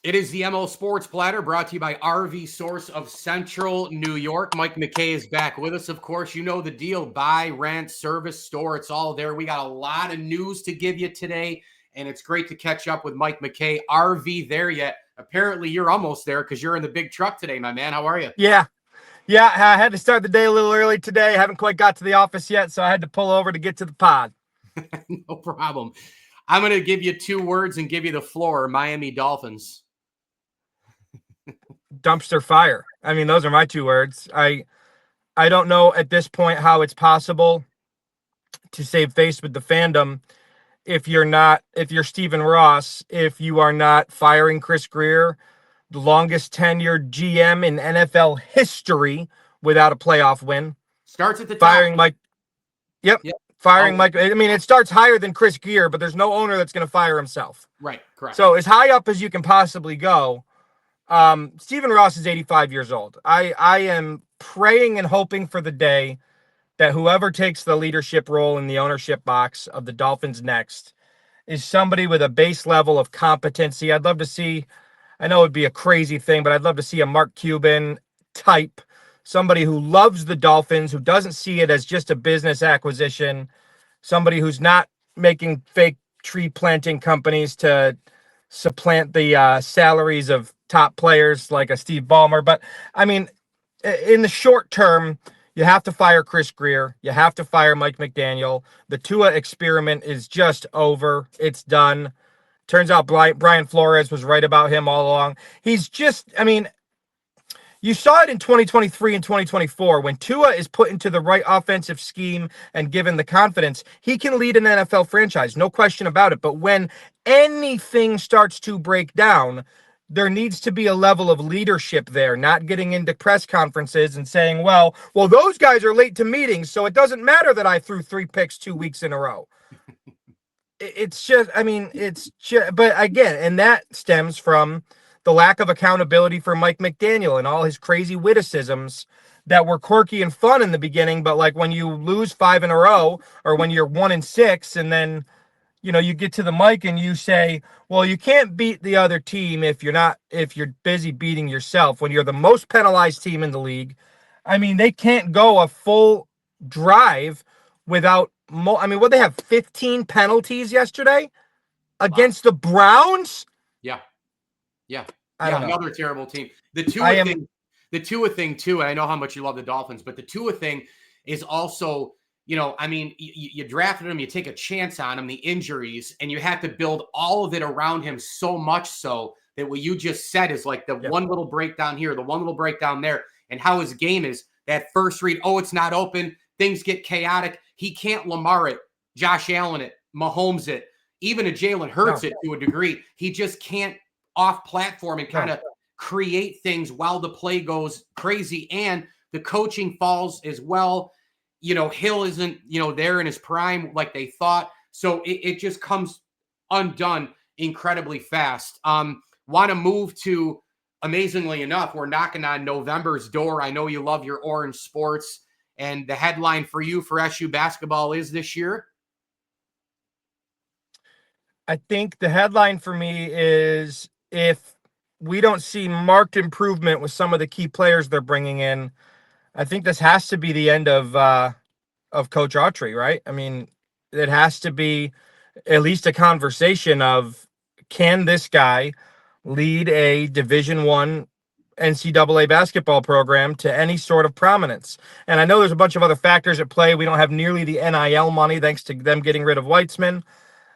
It is the MO Sports Platter brought to you by RV Source of Central New York. Mike McKay is back with us, of course. You know the deal. Buy, rent, service, store. It's all there. We got a lot of news to give you today, and it's great to catch up with Mike McKay. RV there yet? Apparently, you're almost there because you're in the big truck today, my man. How are you? Yeah. I had to start the day a little early today. Haven't quite got to the office yet, so I had to pull over to get to the pod. No problem. I'm going to give you 2 words and give you the floor. Miami Dolphins. Dumpster fire. I mean, those are my 2 words. I don't know at this point how it's possible to save face with the fandom if you're Stephen Ross, if you are not firing Chris Greer, the longest tenured GM in NFL history without a playoff win. Starts at the top. Firing Mike. Yep. Firing Oh. Mike. I mean, it starts higher than Chris Greer, but there's no owner that's going to fire himself. Right, correct. So as high up as you can possibly go. Stephen Ross is 85 years old. I am praying and hoping for the day that whoever takes the leadership role in the ownership box of the Dolphins next is somebody with a base level of competency. I'd love to see, I know it'd be a crazy thing, but I'd love to see a Mark Cuban type, somebody who loves the Dolphins, who doesn't see it as just a business acquisition, somebody who's not making fake tree planting companies to supplant the salaries of top players like a Steve Ballmer. But I mean, in the short term, you have to fire Chris Greer. You have to fire Mike McDaniel. The Tua experiment is just over. It's done. Turns out Brian Flores was right about him all along. He's just, I mean, you saw it in 2023 and 2024 when Tua is put into the right offensive scheme and given the confidence, he can lead an NFL franchise, no question about it. But when anything starts to break down, there needs to be a level of leadership there, not getting into press conferences and saying, well, those guys are late to meetings, so it doesn't matter that I threw 3 picks 2 weeks in a row. It's just, I mean, it's just, but again, and that stems from the lack of accountability for Mike McDaniel and all his crazy witticisms that were quirky and fun in the beginning. But like when you lose 5 in a row or when you're 1-6 and then, you get to the mic and you say, well, you can't beat the other team if you're busy beating yourself when you're the most penalized team in the league. I mean, they can't go a full drive without, what they have 15 penalties yesterday against the Browns. Yeah, another terrible team. The Tua thing too, and I know how much you love the Dolphins, but the Tua thing is also, you drafted him, you take a chance on him, the injuries, and you have to build all of it around him so much so that what you just said is like the one little breakdown here, the one little breakdown there, and how his game is that first read, it's not open, things get chaotic. He can't Lamar it, Josh Allen it, Mahomes it, even a Jalen Hurts it to a degree. He just can't off platform and kind of create things while the play goes crazy, and the coaching falls as well. Hill isn't, there in his prime like they thought. So it just comes undone incredibly fast. Want to move to, amazingly enough, we're knocking on November's door. I know you love your orange sports, and the headline for you for SU basketball is this year. I think the headline for me is if we don't see marked improvement with some of the key players they're bringing in, I think this has to be the end of Coach Autry, right? I mean, it has to be at least a conversation of, can this guy lead a Division I NCAA basketball program to any sort of prominence? And I know there's a bunch of other factors at play. We don't have nearly the NIL money, thanks to them getting rid of Weitzman,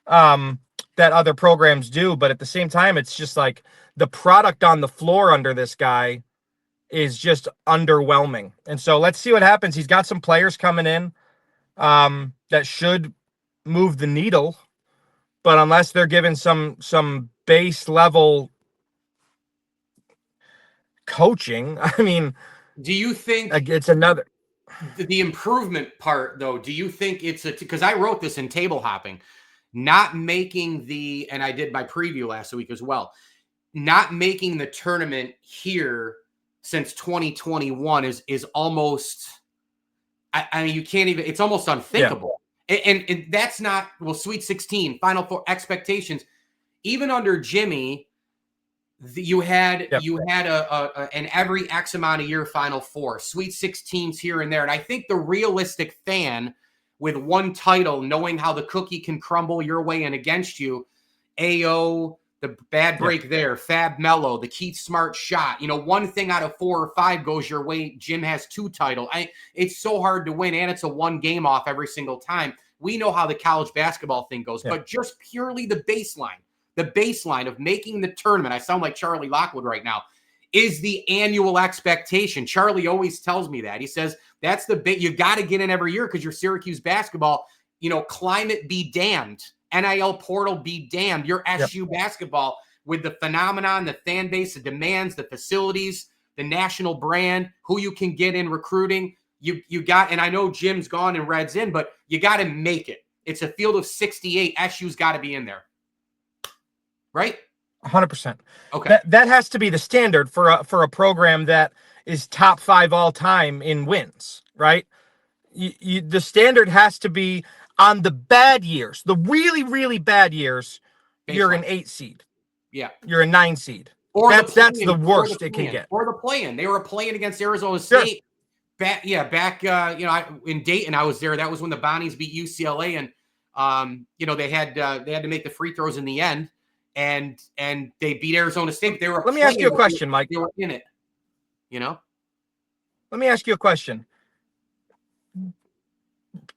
that other programs do. But at the same time, it's just like the product on the floor under this guy is just underwhelming. And so let's see what happens. He's got some players coming in that should move the needle, but unless they're given some base level coaching, I mean, do you think it's another the improvement part though? Do you think it's because I wrote this in table hopping, not making and I did my preview last week as well, not making the tournament here since 2021 is almost, I mean, you can't even, it's almost unthinkable. Yeah. And that's not, Sweet 16, Final Four expectations, even under Jimmy, You had Yep. an every X amount of year Final Four, Sweet 16s here and there. And I think the realistic fan with one title, knowing how the cookie can crumble your way and against you, AO, the bad break there, Fab Mello, the Keith Smart shot, one thing out of 4 or 5 goes your way. Jim has 2 titles. It's so hard to win, and it's a 1 game off every single time. We know how the college basketball thing goes, but just purely the baseline of making the tournament, I sound like Charlie Lockwood right now, is the annual expectation. Charlie always tells me that. He says, that's you got to get in every year because you're Syracuse basketball, climate be damned. NIL portal be damned. Your SU basketball with the phenomenon, the fan base, the demands, the facilities, the national brand, who you can get in recruiting. You got, and I know Jim's gone and Red's in, but you got to make it. It's a field of 68. SU's got to be in there. Right? 100%. Okay. That has to be the standard for a program that is top 5 all time in wins, right? The standard has to be on the bad years, the really, really bad years. Baseline. You're an 8 seed. Yeah. You're a 9 seed. Or that's the worst it can get. Or the play-in. They were playing against Arizona State. Sure. Back in Dayton, I was there. That was when the Bonnies beat UCLA, and they had to make the free throws in the end, and they beat Arizona State. They were. Let me ask you a question, Mike. They were in it. Let me ask you a question.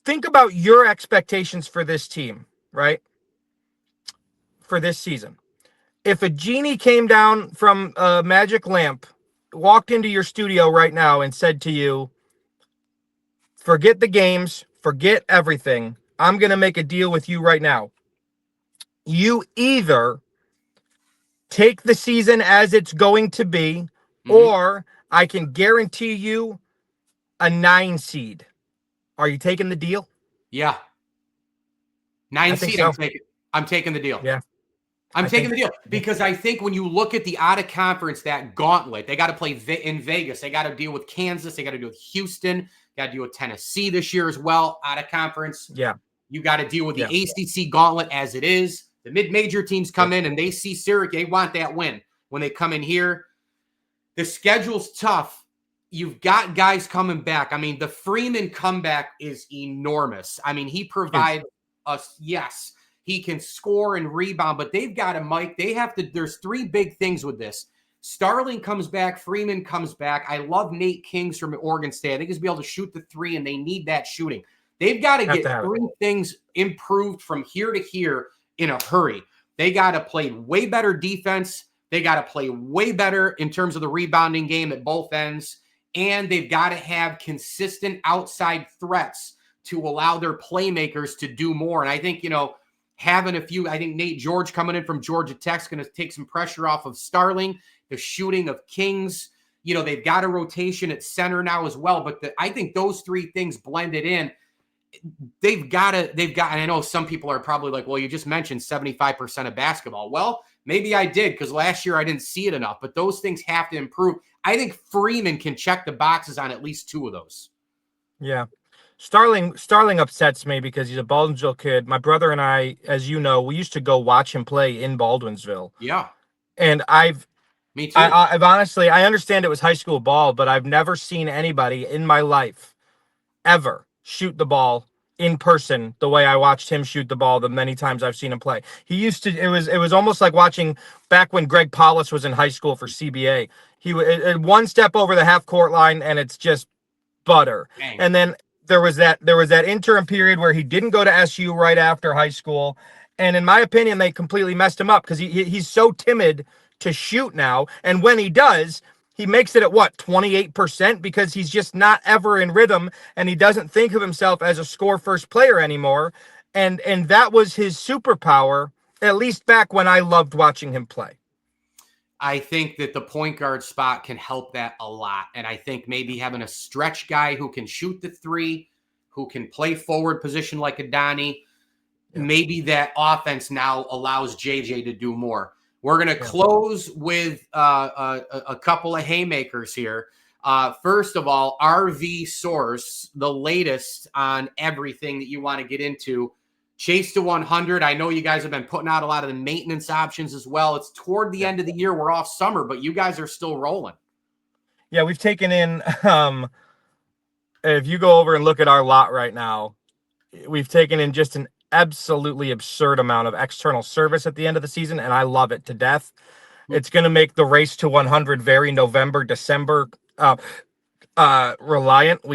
Think about your expectations for this team, right? For this season. If a genie came down from a magic lamp, walked into your studio right now and said to you, forget the games, forget everything. I'm going to make a deal with you right now. You either take the season as it's going to be, or I can guarantee you a 9 seed. Are you taking the deal? Yeah. 9 seed, so. I'm taking the deal. Yeah. I'm taking the deal because I think when you look at the out of conference, that gauntlet, they got to play in Vegas. They got to deal with Kansas. They got to deal with Houston. Got to deal with Tennessee this year as well, out of conference. Yeah. You got to deal with the ACC gauntlet as it is. The mid-major teams come in and they see Syracuse. They want that win when they come in here. The schedule's tough. You've got guys coming back. I mean, the Freeman comeback is enormous. I mean, he provides us, yes. He can score and rebound, but they've got him, Mike. There's 3 big things with this. Starling comes back. Freeman comes back. I love Nate Kings from Oregon State. I think he's be able to shoot the 3, and they need that shooting. They've got to get 3 things improved from here to here in a hurry. They got to play way better defense. They got to play way better in terms of the rebounding game at both ends, and they've got to have consistent outside threats to allow their playmakers to do more. And I think, having a few, I think Nate George coming in from Georgia Tech is going to take some pressure off of Starling, the shooting of Kings. They've got a rotation at center now as well. But I think those 3 things blended in, they've got, and I know some people are probably like, well, you just mentioned 75% of basketball. Well, maybe I did because last year I didn't see it enough, but those things have to improve. I think Freeman can check the boxes on at least 2 of those. Yeah. Starling upsets me because he's a Baldwinsville kid. My brother and I, as you know, we used to go watch him play in Baldwinsville. Yeah. And me too. I've honestly, I understand it was high school ball, but I've never seen anybody in my life ever shoot the ball in person the way I watched him shoot the ball the many times I've seen him play. It was almost like watching back when Greg Paulus was in high school for CBA. He was 1 step over the half court line and it's just butter. Dang. And then there was that interim period where he didn't go to SU right after high school. And in my opinion, they completely messed him up because he's so timid to shoot now. And when he does, he makes it at 28% because he's just not ever in rhythm and he doesn't think of himself as a score first player anymore. And that was his superpower, at least back when I loved watching him play. I think that the point guard spot can help that a lot. And I think maybe having a stretch guy who can shoot the 3, who can play forward position like Adani, maybe that offense now allows JJ to do more. We're going to close with a couple of haymakers here. First of all, RV Source, the latest on everything that you want to get into. Chase to 100. I know you guys have been putting out a lot of the maintenance options as well. It's toward the end of the year. We're off summer, but you guys are still rolling. Yeah, we've taken in, if you go over and look at our lot right now, we've taken in just an absolutely absurd amount of external service at the end of the season, and I love it to death. It's going to make the race to 100 very November, December reliant.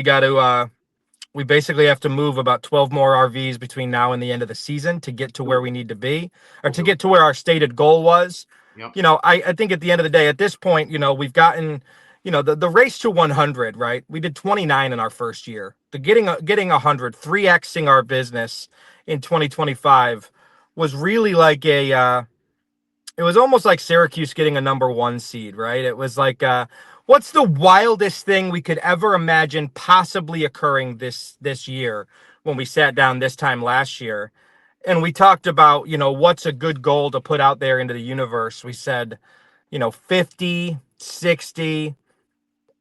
We basically have to move about 12 more RVs between now and the end of the season to get to where we need to be, or to get to where our stated goal was. Yep. I think at the end of the day, at this point, we've gotten, the race to 100, right? We did 29 in our first year. The getting 100, 3Xing our business in 2025 was really like it was almost like Syracuse getting a number 1 seed, right? It was like, what's the wildest thing we could ever imagine possibly occurring this year when we sat down this time last year? And we talked about, what's a good goal to put out there into the universe. We said, 50, 60,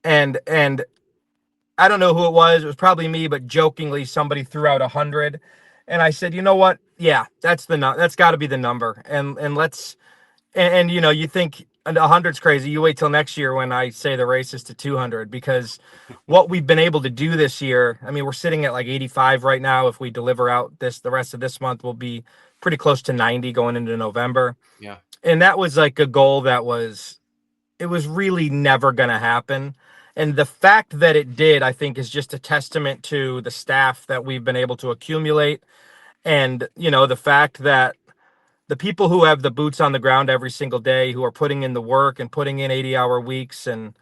and I don't know who it was. It was probably me, but jokingly somebody threw out 100. And I said, you know what? Yeah, that's got to be the number. And let's, and you think 100's crazy. You wait till next year when I say the race is to 200, because what we've been able to do this year, I mean, we're sitting at like 85 right now. If we deliver out the rest of this month, we'll be pretty close to 90 going into November. Yeah. And that was like a goal it was really never going to happen. And the fact that it did, I think, is just a testament to the staff that we've been able to accumulate. And, the fact that the people who have the boots on the ground every single day, who are putting in the work and putting in 80-hour weeks, and,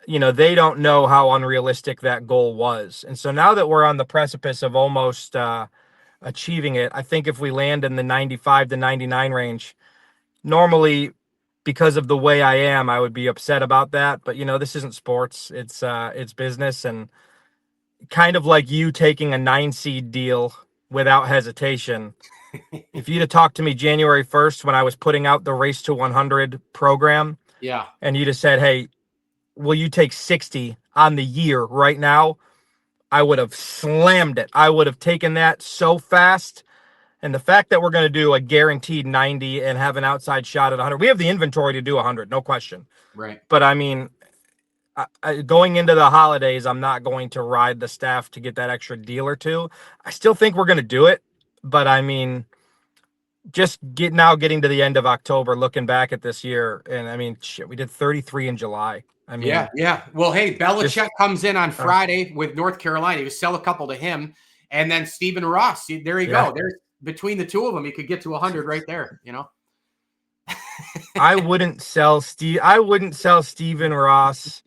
they don't know how unrealistic that goal was. And so now that we're on the precipice of almost achieving it, I think if we land in the 95 to 99 range, normally, because of the way I am, I would be upset about that. But, this isn't sports. It's business. And kind of like you taking a 9-seed deal without hesitation. If you'd have talked to me January 1st when I was putting out the Race to 100 program, yeah, and you'd have said, hey, will you take 60 on the year right now? I would have slammed it. I would have taken that so fast. And the fact that we're going to do a guaranteed 90 and have an outside shot at 100, we have the inventory to do 100, no question. right. But I mean, going into the holidays, I'm not going to ride the staff to get that extra deal or two. I still think we're going to do it. But I mean, just getting to the end of October, looking back at this year, and I mean, shit, we did 33 in July. I mean, yeah. Well, hey, Belichick comes in on Friday with North Carolina. You sell a couple to him, and then Stephen Ross. There you go. There's between the two of them, you could get to 100 right there. I wouldn't sell Stephen Ross.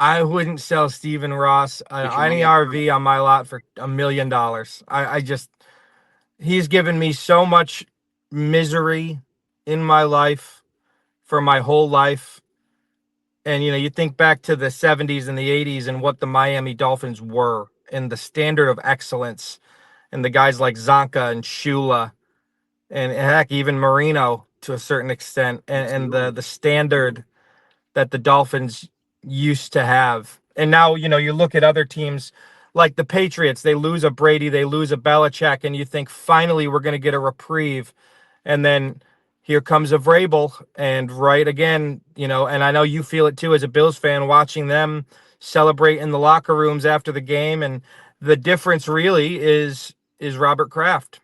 I wouldn't sell Stephen Ross any RV on my lot for $1 million. He's given me so much misery in my life for my whole life. And, you think back to the 70s and the 80s and what the Miami Dolphins were, and the standard of excellence, and the guys like Zonka and Shula, and heck, even Marino to a certain extent, and the standard that the Dolphins used to have. And now, you look at other teams like the Patriots, they lose a Brady, they lose a Belichick, and you think finally we're going to get a reprieve. And then here comes a Vrabel, and right again, and I know you feel it too as a Bills fan, watching them celebrate in the locker rooms after the game. And the difference really is Robert Kraft.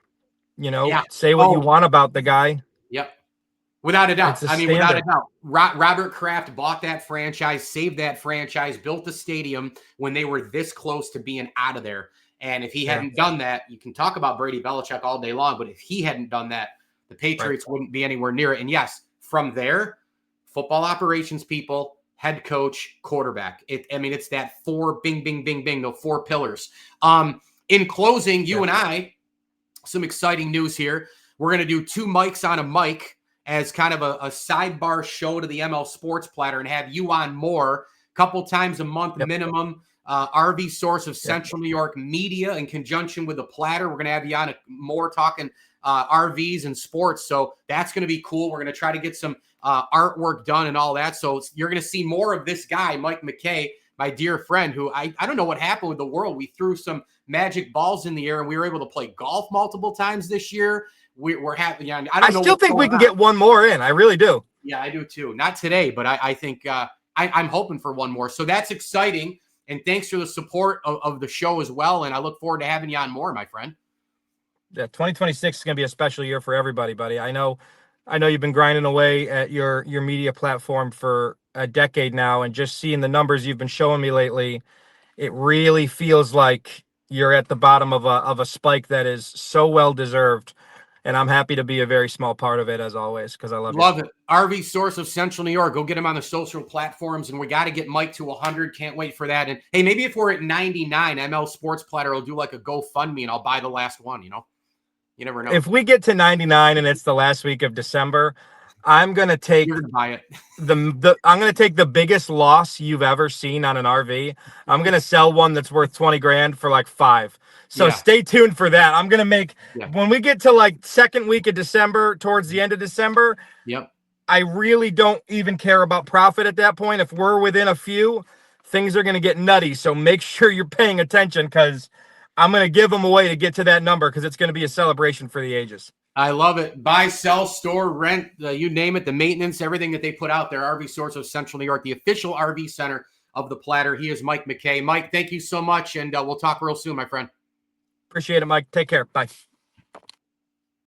Say what you want about the guy. Yep. Without a doubt. Without a doubt. Robert Kraft bought that franchise, saved that franchise, built the stadium when they were this close to being out of there. And if he hadn't done that, you can talk about Brady Belichick all day long, but if he hadn't done that, the Patriots wouldn't be anywhere near it. And yes, from there, football operations people, head coach, quarterback. It's that 4 bing, bing, bing, bing, the 4 pillars. In closing, you and I, some exciting news here. We're going to do 2 mics on a mic as kind of a sidebar show to the ML Sports Platter, and have you on more, couple times a month minimum. RV source of Central New York media in conjunction with the Platter. We're going to have you on more talking RVs and sports. So that's going to be cool. We're going to try to get some artwork done and all that. So you're going to see more of this guy, Mike McKay, my dear friend who I don't know what happened with the world. We threw some magic balls in the air and we were able to play golf multiple times this year. We're happy. Yeah, I don't know. I still think we can get one more in. I really do. Yeah, I do too. Not today, but I think I'm hoping for one more. So that's exciting. And thanks for the support of the show as well. And I look forward to having you on more, my friend. Yeah, 2026 is going to be a special year for everybody, buddy. I know you've been grinding away at your media platform for a decade now, and just seeing the numbers you've been showing me lately, it really feels like you're at the bottom of a spike that is so well deserved. And I'm happy to be a very small part of it, as always, because I love it. RV Source of Central New York. Go get him on the social platforms, and we got to get Mike to 100. Can't wait for that. And hey, maybe if we're at 99, ML Sports Platter will do like a GoFundMe, and I'll buy the last one. You never know. If we get to 99 and it's the last week of December, I'm gonna take You're gonna buy it. I'm gonna take the biggest loss you've ever seen on an RV. I'm gonna sell one that's worth 20 grand for like 5. So stay tuned for that. I'm gonna make when we get to like second week of December, towards the end of December. Yep. I really don't even care about profit at that point. If we're within a few, things are gonna get nutty. So make sure you're paying attention, because I'm gonna give them away to get to that number, because it's gonna be a celebration for the ages. I love it. Buy, sell, store, rent, you name it, the maintenance, everything that they put out there. RV Source of Central New York, the official RV center of the Platter. He is Mike McKay. Mike, thank you so much, and we'll talk real soon, my friend. Appreciate it, Mike. Take care. Bye.